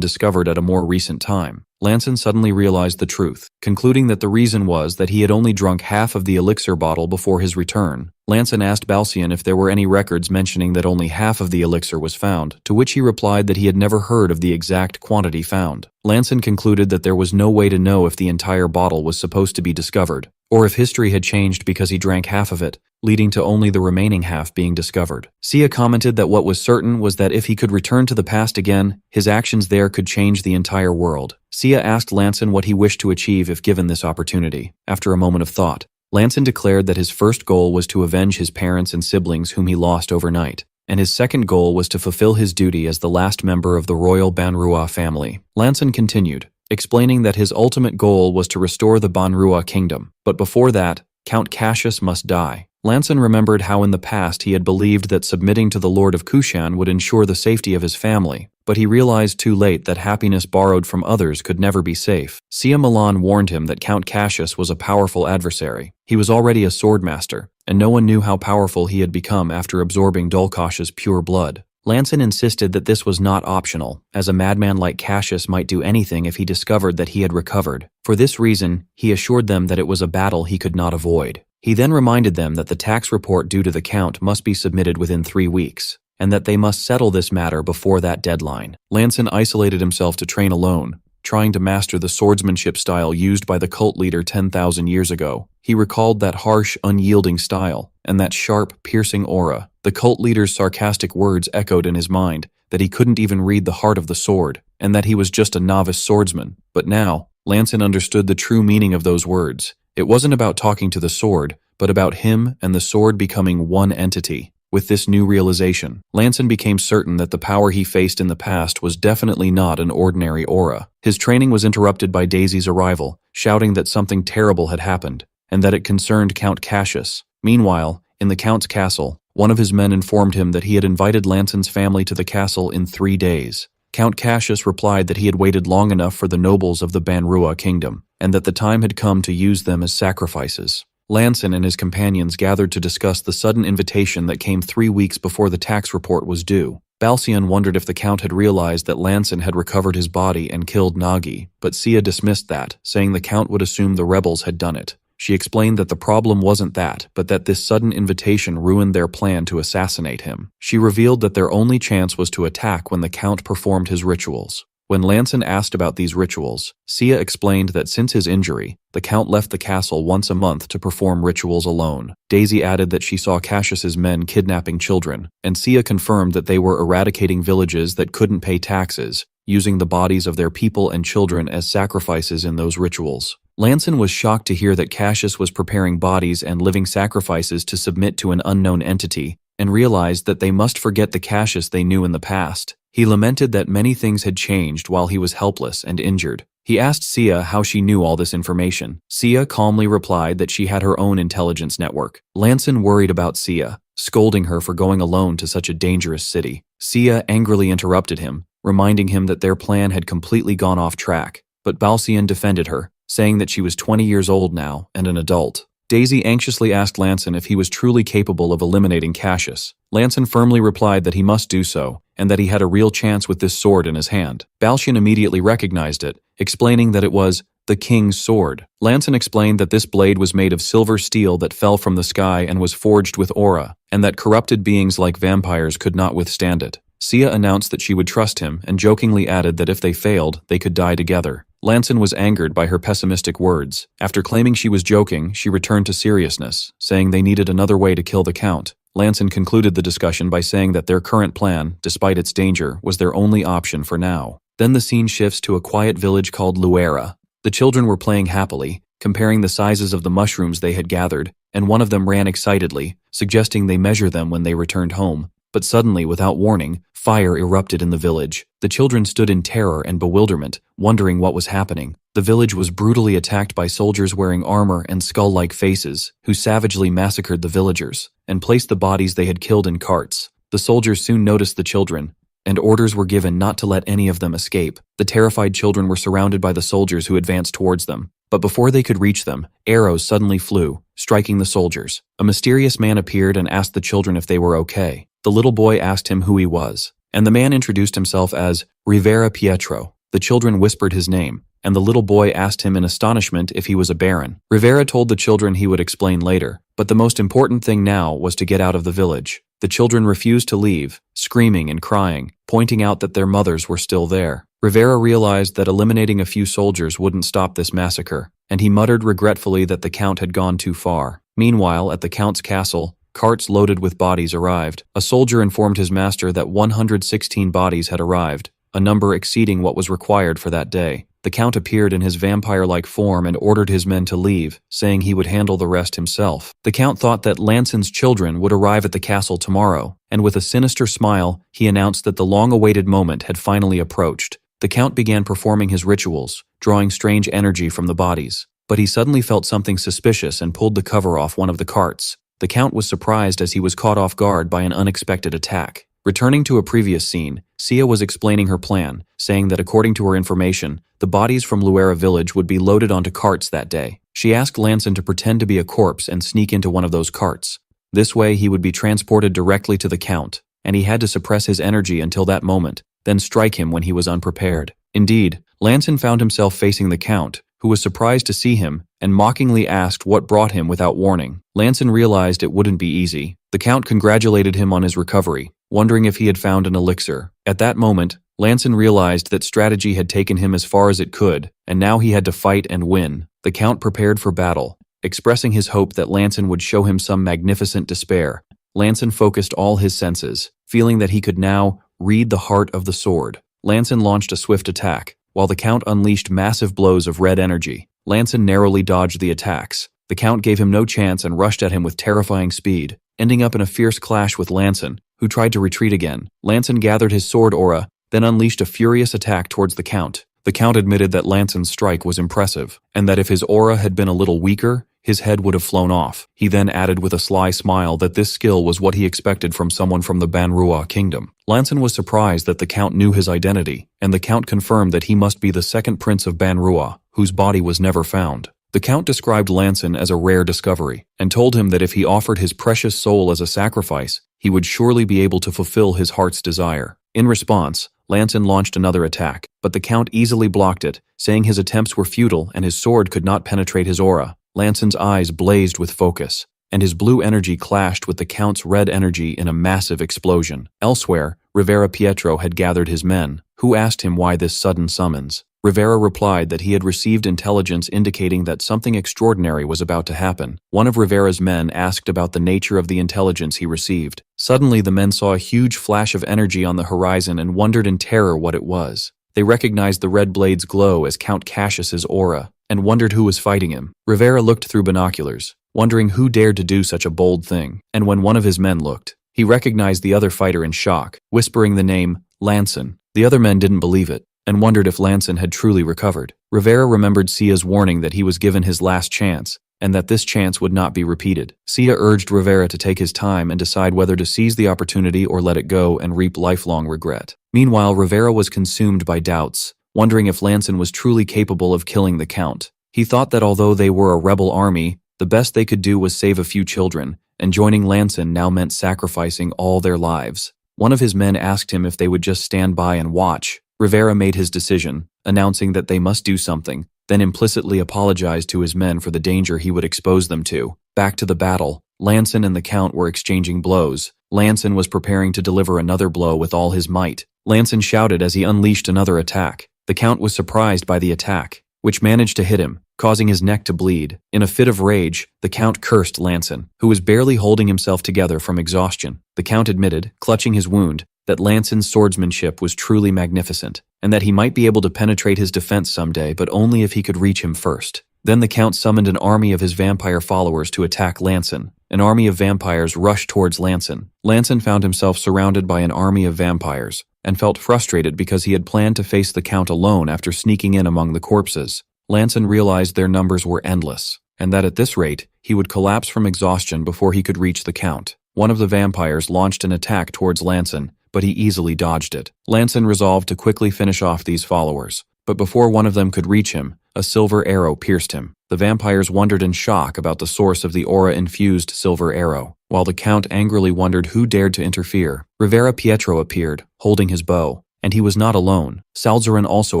discovered at a more recent time. Lanson suddenly realized the truth, concluding that the reason was that he had only drunk half of the elixir bottle before his return. Lanson asked Balsian if there were any records mentioning that only half of the elixir was found, to which he replied that he had never heard of the exact quantity found. Lanson concluded that there was no way to know if the entire bottle was supposed to be discovered, or if history had changed because he drank half of it, leading to only the remaining half being discovered. Sia commented that what was certain was that if he could return to the past again, his actions there could change the entire world. Sia asked Lanson what he wished to achieve if given this opportunity. After a moment of thought, Lanson declared that his first goal was to avenge his parents and siblings whom he lost overnight, and his second goal was to fulfill his duty as the last member of the royal Manhwa family. Lanson continued, explaining that his ultimate goal was to restore the Manhwa kingdom, but before that, Count Cassius must die. Lanson remembered how in the past he had believed that submitting to the Lord of Kushan would ensure the safety of his family, but he realized too late that happiness borrowed from others could never be safe. Sia Milan warned him that Count Cassius was a powerful adversary. He was already a swordmaster, and no one knew how powerful he had become after absorbing Dulkash's pure blood. Lanson insisted that this was not optional, as a madman like Cassius might do anything if he discovered that he had recovered. For this reason, he assured them that it was a battle he could not avoid. He then reminded them that the tax report due to the Count must be submitted within 3 weeks, and that they must settle this matter before that deadline. Lanson isolated himself to train alone, trying to master the swordsmanship style used by the cult leader 10,000 years ago. He recalled that harsh, unyielding style, and that sharp, piercing aura. The cult leader's sarcastic words echoed in his mind, that he couldn't even read the heart of the sword, and that he was just a novice swordsman. But now, Lanson understood the true meaning of those words. It wasn't about talking to the sword, but about him and the sword becoming one entity. With this new realization, Lanson became certain that the power he faced in the past was definitely not an ordinary aura. His training was interrupted by Daisy's arrival, shouting that something terrible had happened, and that it concerned Count Cassius. Meanwhile, in the Count's castle, one of his men informed him that he had invited Lanson's family to the castle in 3 days. Count Cassius replied that he had waited long enough for the nobles of the Manhwa kingdom, and that the time had come to use them as sacrifices. Lanson and his companions gathered to discuss the sudden invitation that came 3 weeks before the tax report was due. Balsian wondered if the Count had realized that Lanson had recovered his body and killed Nagi, but Sia dismissed that, saying the Count would assume the rebels had done it. She explained that the problem wasn't that, but that this sudden invitation ruined their plan to assassinate him. She revealed that their only chance was to attack when the Count performed his rituals. When Lanson asked about these rituals, Sia explained that since his injury, the Count left the castle once a month to perform rituals alone. Daisy added that she saw Cassius's men kidnapping children, and Sia confirmed that they were eradicating villages that couldn't pay taxes, using the bodies of their people and children as sacrifices in those rituals. Lanson was shocked to hear that Cassius was preparing bodies and living sacrifices to submit to an unknown entity, and realized that they must forget the Cassius they knew in the past. He lamented that many things had changed while he was helpless and injured. He asked Sia how she knew all this information. Sia calmly replied that she had her own intelligence network. Lanson worried about Sia, scolding her for going alone to such a dangerous city. Sia angrily interrupted him, reminding him that their plan had completely gone off track. But Balsian defended her, saying that she was 20 years old now and an adult. Daisy anxiously asked Lanson if he was truly capable of eliminating Cassius. Lanson firmly replied that he must do so, and that he had a real chance with this sword in his hand. Balsian immediately recognized it, explaining that it was the king's sword. Lanson explained that this blade was made of silver steel that fell from the sky and was forged with aura, and that corrupted beings like vampires could not withstand it. Sia announced that she would trust him and jokingly added that if they failed, they could die together. Lanson was angered by her pessimistic words. After claiming she was joking, she returned to seriousness, saying they needed another way to kill the Count. Lanson concluded the discussion by saying that their current plan, despite its danger, was their only option for now. Then the scene shifts to a quiet village called Luera. The children were playing happily, comparing the sizes of the mushrooms they had gathered, and one of them ran excitedly, suggesting they measure them when they returned home. But suddenly, without warning, fire erupted in the village. The children stood in terror and bewilderment, wondering what was happening. The village was brutally attacked by soldiers wearing armor and skull-like faces, who savagely massacred the villagers and placed the bodies they had killed in carts. The soldiers soon noticed the children, and orders were given not to let any of them escape. The terrified children were surrounded by the soldiers who advanced towards them. But before they could reach them, arrows suddenly flew, striking the soldiers. A mysterious man appeared and asked the children if they were okay. The little boy asked him who he was, and the man introduced himself as Rivera Pietro. The children whispered his name, and the little boy asked him in astonishment if he was a baron. Rivera told the children he would explain later, but the most important thing now was to get out of the village. The children refused to leave, screaming and crying, pointing out that their mothers were still there. Rivera realized that eliminating a few soldiers wouldn't stop this massacre, and he muttered regretfully that the Count had gone too far. Meanwhile, at the Count's castle, carts loaded with bodies arrived. A soldier informed his master that 116 bodies had arrived, a number exceeding what was required for that day. The Count appeared in his vampire-like form and ordered his men to leave, saying he would handle the rest himself. The Count thought that Lanson's children would arrive at the castle tomorrow, and with a sinister smile, he announced that the long-awaited moment had finally approached. The Count began performing his rituals, drawing strange energy from the bodies. But he suddenly felt something suspicious and pulled the cover off one of the carts. The Count was surprised as he was caught off guard by an unexpected attack. Returning to a previous scene, Sia was explaining her plan, saying that according to her information, the bodies from Luera village would be loaded onto carts that day. She asked Lanson to pretend to be a corpse and sneak into one of those carts. This way he would be transported directly to the Count, and he had to suppress his energy until that moment, then strike him when he was unprepared. Indeed, Lanson found himself facing the Count, who was surprised to see him, and mockingly asked what brought him without warning. Lanson realized it wouldn't be easy. The Count congratulated him on his recovery, wondering if he had found an elixir. At that moment, Lanson realized that strategy had taken him as far as it could, and now he had to fight and win. The Count prepared for battle, expressing his hope that Lanson would show him some magnificent despair. Lanson focused all his senses, feeling that he could now read the heart of the sword. Lanson launched a swift attack, while the Count unleashed massive blows of red energy. Lanson narrowly dodged the attacks. The Count gave him no chance and rushed at him with terrifying speed, ending up in a fierce clash with Lanson, who tried to retreat again. Lanson gathered his sword aura, then unleashed a furious attack towards the Count. The Count admitted that Lanson's strike was impressive, and that if his aura had been a little weaker, his head would have flown off. He then added with a sly smile that this skill was what he expected from someone from the Manhwa kingdom. Lanson was surprised that the Count knew his identity, and the Count confirmed that he must be the second prince of Manhwa, whose body was never found. The Count described Lanson as a rare discovery, and told him that if he offered his precious soul as a sacrifice, he would surely be able to fulfill his heart's desire. In response, Lanson launched another attack, but the Count easily blocked it, saying his attempts were futile and his sword could not penetrate his aura. Lanson's eyes blazed with focus, and his blue energy clashed with the Count's red energy in a massive explosion. Elsewhere, Rivera Pietro had gathered his men, who asked him why this sudden summons. Rivera replied that he had received intelligence indicating that something extraordinary was about to happen. One of Rivera's men asked about the nature of the intelligence he received. Suddenly, the men saw a huge flash of energy on the horizon and wondered in terror what it was. They recognized the red blade's glow as Count Cassius's aura, and wondered who was fighting him. Rivera looked through binoculars, wondering who dared to do such a bold thing, and when one of his men looked, he recognized the other fighter in shock, whispering the name Lanson. The other men didn't believe it, and wondered if Lanson had truly recovered. Rivera remembered Sia's warning that he was given his last chance, and that this chance would not be repeated. Sia urged Rivera to take his time and decide whether to seize the opportunity or let it go and reap lifelong regret. Meanwhile, Rivera was consumed by doubts, wondering if Lanson was truly capable of killing the Count. He thought that although they were a rebel army, the best they could do was save a few children, and joining Lanson now meant sacrificing all their lives. One of his men asked him if they would just stand by and watch. Rivera made his decision, announcing that they must do something, then implicitly apologized to his men for the danger he would expose them to. Back to the battle, Lanson and the Count were exchanging blows. Lanson was preparing to deliver another blow with all his might. Lanson shouted as he unleashed another attack. The Count was surprised by the attack, which managed to hit him, causing his neck to bleed. In a fit of rage, the Count cursed Lanson, who was barely holding himself together from exhaustion. The Count admitted, clutching his wound, that Lanson's swordsmanship was truly magnificent, and that he might be able to penetrate his defense someday, but only if he could reach him first. Then the Count summoned an army of his vampire followers to attack Lanson. An army of vampires rushed towards Lanson. Lanson found himself surrounded by an army of vampires, and felt frustrated because he had planned to face the Count alone after sneaking in among the corpses. Lanson realized their numbers were endless, and that at this rate, he would collapse from exhaustion before he could reach the Count. One of the vampires launched an attack towards Lanson, but he easily dodged it. Lanson resolved to quickly finish off these followers, but before one of them could reach him, a silver arrow pierced him. The vampires wondered in shock about the source of the aura-infused silver arrow, while the Count angrily wondered who dared to interfere. Rivera Pietro appeared, holding his bow, and he was not alone. Salzarin also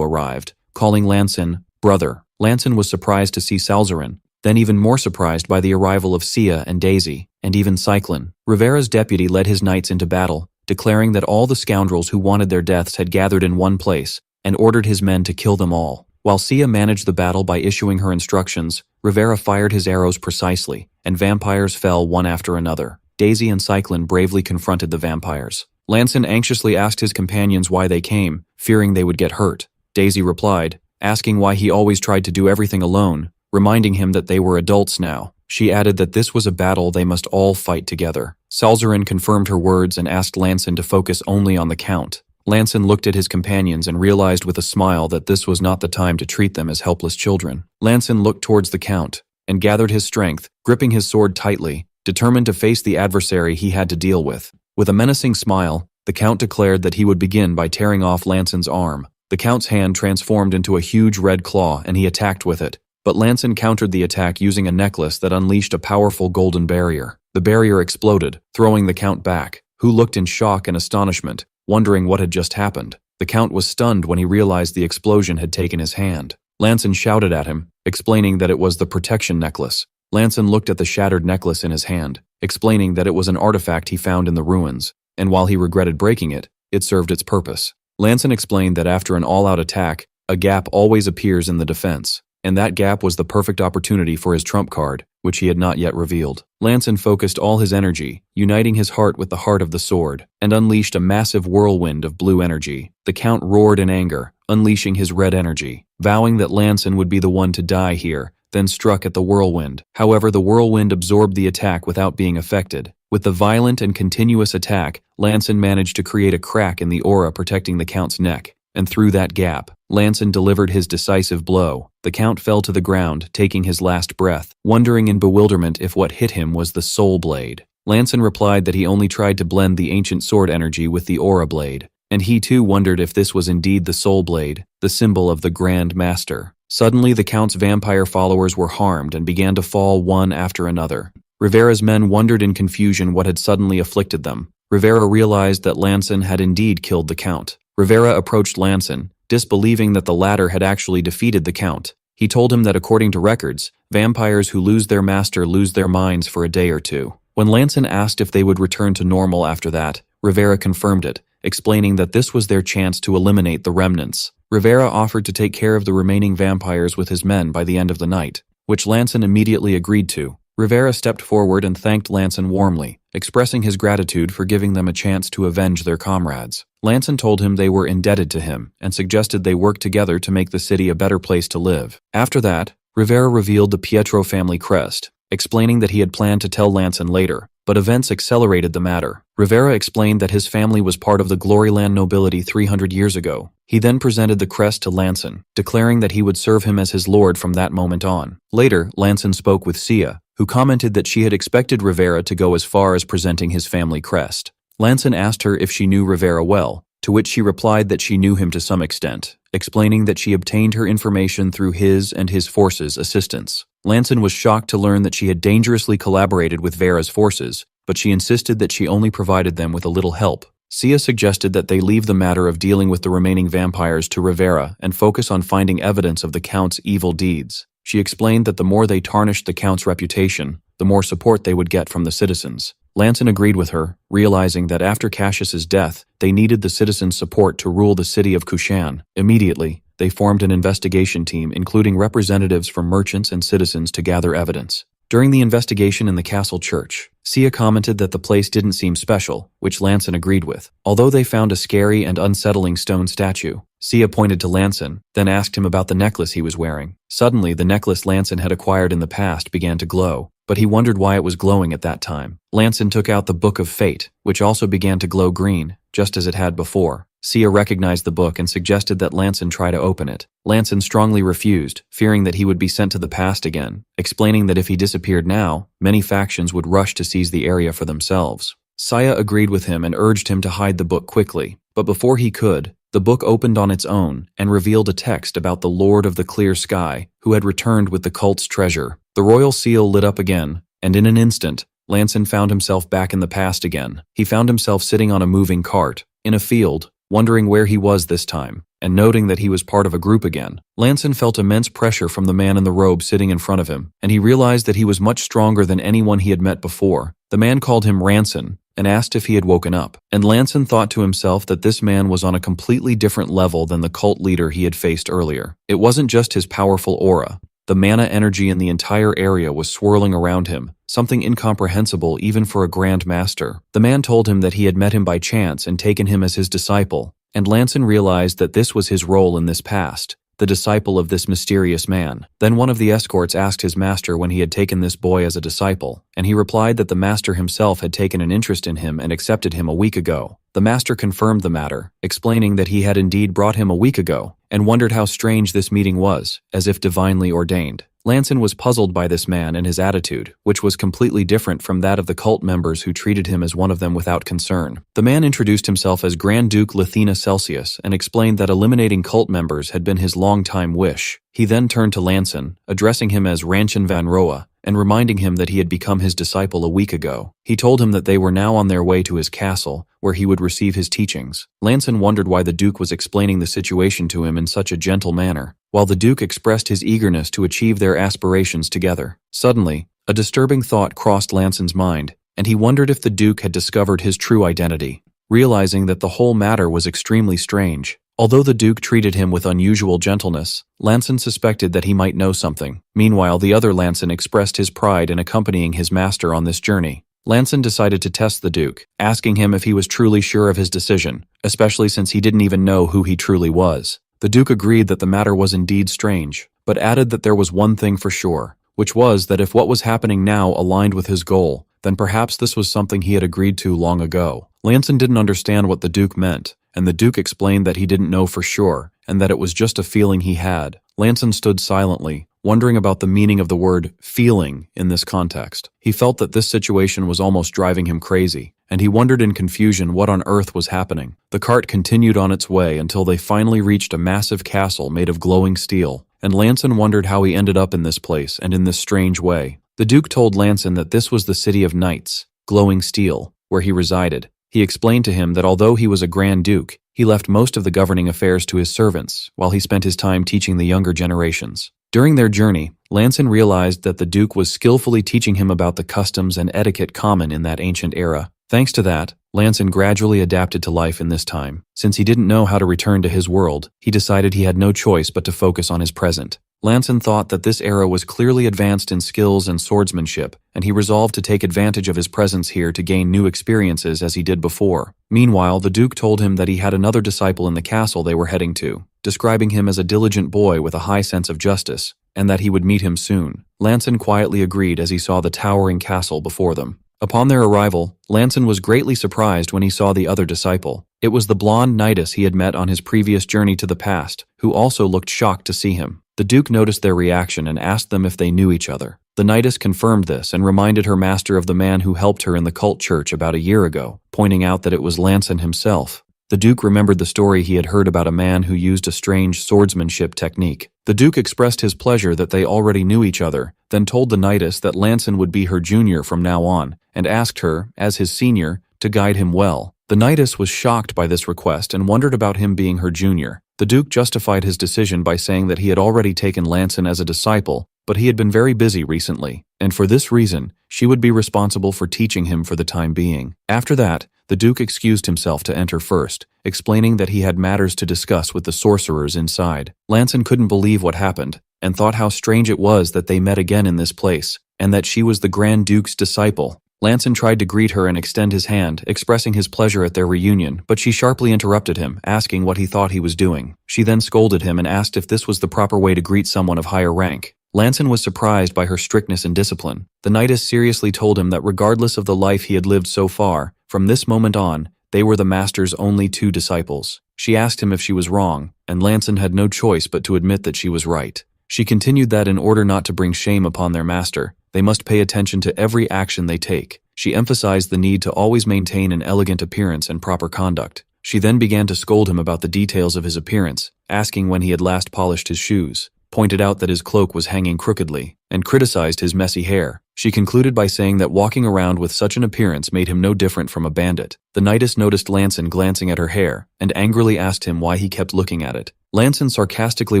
arrived, calling Lanson brother. Lanson was surprised to see Salzarin, then even more surprised by the arrival of Sia and Daisy, and even Cyclone. Rivera's deputy led his knights into battle, declaring that all the scoundrels who wanted their deaths had gathered in one place, and ordered his men to kill them all. While Sia managed the battle by issuing her instructions, Rivera fired his arrows precisely, and vampires fell one after another. Daisy and Cyclone bravely confronted the vampires. Lanson anxiously asked his companions why they came, fearing they would get hurt. Daisy replied, asking why he always tried to do everything alone, reminding him that they were adults now. She added that this was a battle they must all fight together. Salzarin confirmed her words and asked Lanson to focus only on the Count. Lanson looked at his companions and realized with a smile that this was not the time to treat them as helpless children. Lanson looked towards the Count and gathered his strength, gripping his sword tightly, determined to face the adversary he had to deal with. With a menacing smile, the Count declared that he would begin by tearing off Lanson's arm. The Count's hand transformed into a huge red claw and he attacked with it, but Lanson countered the attack using a necklace that unleashed a powerful golden barrier. The barrier exploded, throwing the Count back, who looked in shock and astonishment, wondering what had just happened. The Count was stunned when he realized the explosion had taken his hand. Lanson shouted at him, explaining that it was the protection necklace. Lanson looked at the shattered necklace in his hand, explaining that it was an artifact he found in the ruins, and while he regretted breaking it, it served its purpose. Lanson explained that after an all-out attack, a gap always appears in the defense, and that gap was the perfect opportunity for his trump card, which he had not yet revealed. Lanson focused all his energy, uniting his heart with the heart of the sword, and unleashed a massive whirlwind of blue energy. The Count roared in anger, unleashing his red energy, vowing that Lanson would be the one to die here, then struck at the whirlwind. However, the whirlwind absorbed the attack without being affected. With the violent and continuous attack, Lanson managed to create a crack in the aura protecting the Count's neck, and through that gap, Lanson delivered his decisive blow. The Count fell to the ground, taking his last breath, wondering in bewilderment if what hit him was the soul blade. Lanson replied that he only tried to blend the ancient sword energy with the aura blade, and he too wondered if this was indeed the soul blade, the symbol of the Grand Master. Suddenly, the Count's vampire followers were harmed and began to fall one after another. Rivera's men wondered in confusion what had suddenly afflicted them. Rivera realized that Lanson had indeed killed the Count. Rivera approached Lanson, disbelieving that the latter had actually defeated the Count. He told him that according to records, vampires who lose their master lose their minds for a day or two. When Lanson asked if they would return to normal after that, Rivera confirmed it, explaining that this was their chance to eliminate the remnants. Rivera offered to take care of the remaining vampires with his men by the end of the night, which Lanson immediately agreed to. Rivera stepped forward and thanked Lanson warmly, expressing his gratitude for giving them a chance to avenge their comrades. Lanson told him they were indebted to him and suggested they work together to make the city a better place to live. After that, Rivera revealed the Pietro family crest, explaining that he had planned to tell Lanson later, but events accelerated the matter. Rivera explained that his family was part of the Gloryland nobility 300 years ago. He then presented the crest to Lanson, declaring that he would serve him as his lord from that moment on. Later, Lanson spoke with Sia, who commented that she had expected Rivera to go as far as presenting his family crest. Lanson asked her if she knew Rivera well, to which she replied that she knew him to some extent, explaining that she obtained her information through his and his forces' assistance. Lanson was shocked to learn that she had dangerously collaborated with Vera's forces, but she insisted that she only provided them with a little help. Sia suggested that they leave the matter of dealing with the remaining vampires to Rivera and focus on finding evidence of the Count's evil deeds. She explained that the more they tarnished the Count's reputation, the more support they would get from the citizens. Lanson agreed with her, realizing that after Cassius's death, they needed the citizens' support to rule the city of Kushan. Immediately, they formed an investigation team including representatives from merchants and citizens to gather evidence. During the investigation in the castle church, Sia commented that the place didn't seem special, which Lanson agreed with. Although they found a scary and unsettling stone statue, Sia pointed to Lanson, then asked him about the necklace he was wearing. Suddenly, the necklace Lanson had acquired in the past began to glow, but he wondered why it was glowing at that time. Lanson took out the Book of Fate, which also began to glow green, just as it had before. Sia recognized the book and suggested that Lanson try to open it. Lanson strongly refused, fearing that he would be sent to the past again, explaining that if he disappeared now, many factions would rush to seize the area for themselves. Sia agreed with him and urged him to hide the book quickly, but before he could, the book opened on its own and revealed a text about the Lord of the Clear Sky, who had returned with the cult's treasure. The royal seal lit up again, and in an instant, Lanson found himself back in the past again. He found himself sitting on a moving cart, in a field, wondering where he was this time, and noting that he was part of a group again. Lanson felt immense pressure from the man in the robe sitting in front of him, and he realized that he was much stronger than anyone he had met before. The man called him Ranson, and asked if he had woken up. And Lanson thought to himself that this man was on a completely different level than the cult leader he had faced earlier. It wasn't just his powerful aura. The mana energy in the entire area was swirling around him, something incomprehensible even for a Grand Master. The man told him that he had met him by chance and taken him as his disciple, and Lanson realized that this was his role in this past, the disciple of this mysterious man. Then one of the escorts asked his master when he had taken this boy as a disciple, and he replied that the master himself had taken an interest in him and accepted him a week ago. The master confirmed the matter, explaining that he had indeed brought him a week ago, and wondered how strange this meeting was, as if divinely ordained. Lanson was puzzled by this man and his attitude, which was completely different from that of the cult members who treated him as one of them without concern. The man introduced himself as Grand Duke Lathina Celsius and explained that eliminating cult members had been his long-time wish. He then turned to Lanson, addressing him as Ranchan Van Roa, and reminding him that he had become his disciple a week ago. He told him that they were now on their way to his castle, where he would receive his teachings. Lanson wondered why the Duke was explaining the situation to him in such a gentle manner, while the Duke expressed his eagerness to achieve their aspirations together. Suddenly, a disturbing thought crossed Lanson's mind, and he wondered if the Duke had discovered his true identity. Realizing that the whole matter was extremely strange, although the Duke treated him with unusual gentleness, Lanson suspected that he might know something. Meanwhile, the other Lanson expressed his pride in accompanying his master on this journey. Lanson decided to test the Duke, asking him if he was truly sure of his decision, especially since he didn't even know who he truly was. The Duke agreed that the matter was indeed strange, but added that there was one thing for sure, which was that if what was happening now aligned with his goal, then perhaps this was something he had agreed to long ago. Lanson didn't understand what the Duke meant, and the Duke explained that he didn't know for sure, and that it was just a feeling he had. Lanson stood silently, wondering about the meaning of the word feeling in this context. He felt that this situation was almost driving him crazy, and he wondered in confusion what on earth was happening. The cart continued on its way until they finally reached a massive castle made of glowing steel, and Lanson wondered how he ended up in this place and in this strange way. The Duke told Lanson that this was the city of Knights, glowing steel, where he resided. He explained to him that although he was a Grand Duke, he left most of the governing affairs to his servants, while he spent his time teaching the younger generations. During their journey, Lanson realized that the Duke was skillfully teaching him about the customs and etiquette common in that ancient era. Thanks to that, Lanson gradually adapted to life in this time. Since he didn't know how to return to his world, he decided he had no choice but to focus on his present. Lanson thought that this era was clearly advanced in skills and swordsmanship, and he resolved to take advantage of his presence here to gain new experiences as he did before. Meanwhile, the Duke told him that he had another disciple in the castle they were heading to, describing him as a diligent boy with a high sense of justice, and that he would meet him soon. Lanson quietly agreed as he saw the towering castle before them. Upon their arrival, Lanson was greatly surprised when he saw the other disciple. It was the blonde knightess he had met on his previous journey to the past, who also looked shocked to see him. The Duke noticed their reaction and asked them if they knew each other. The knightess confirmed this and reminded her master of the man who helped her in the cult church about a year ago, pointing out that it was Lanson himself. The Duke remembered the story he had heard about a man who used a strange swordsmanship technique. The Duke expressed his pleasure that they already knew each other, then told the knightess that Lanson would be her junior from now on, and asked her, as his senior, to guide him well. The knightess was shocked by this request and wondered about him being her junior. The Duke justified his decision by saying that he had already taken Lanson as a disciple, but he had been very busy recently, and for this reason, she would be responsible for teaching him for the time being. After that, the Duke excused himself to enter first, explaining that he had matters to discuss with the sorcerers inside. Lanson couldn't believe what happened, and thought how strange it was that they met again in this place, and that she was the Grand Duke's disciple. Lanson tried to greet her and extend his hand, expressing his pleasure at their reunion, but she sharply interrupted him, asking what he thought he was doing. She then scolded him and asked if this was the proper way to greet someone of higher rank. Lanson was surprised by her strictness and discipline. The knightess seriously told him that regardless of the life he had lived so far, from this moment on, they were the master's only two disciples. She asked him if she was wrong, and Lanson had no choice but to admit that she was right. She continued that in order not to bring shame upon their master, they must pay attention to every action they take. She emphasized the need to always maintain an elegant appearance and proper conduct. She then began to scold him about the details of his appearance, asking when he had last polished his shoes, pointed out that his cloak was hanging crookedly, and criticized his messy hair. She concluded by saying that walking around with such an appearance made him no different from a bandit. The knightess noticed Lanson glancing at her hair, and angrily asked him why he kept looking at it. Lanson sarcastically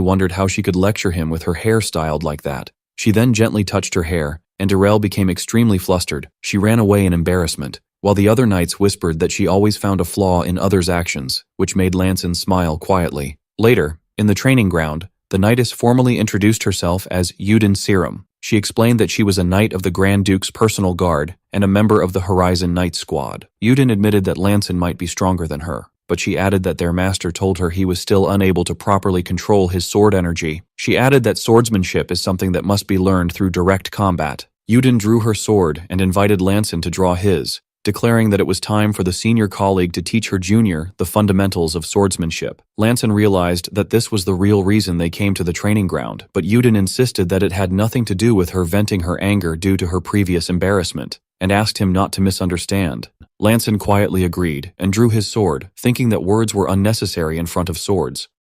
wondered how she could lecture him with her hair styled like that. She then gently touched her hair, and Darrell became extremely flustered. She ran away in embarrassment, while the other knights whispered that she always found a flaw in others' actions, which made Lanson smile quietly. Later, in the training ground, the knightess formally introduced herself as Yuden Serum. She explained that she was a knight of the Grand Duke's personal guard and a member of the Horizon Knight Squad. Yuden admitted that Lanson might be stronger than her, but she added that their master told her he was still unable to properly control his sword energy. She added that swordsmanship is something that must be learned through direct combat. Yuden drew her sword and invited Lanson to draw his, declaring that it was time for the senior colleague to teach her junior the fundamentals of swordsmanship. Lanson realized that this was the real reason they came to the training ground, but Yuden insisted that it had nothing to do with her venting her anger due to her previous embarrassment, and asked him not to misunderstand. Lanson quietly agreed and drew his sword, thinking that words were unnecessary in front of swords.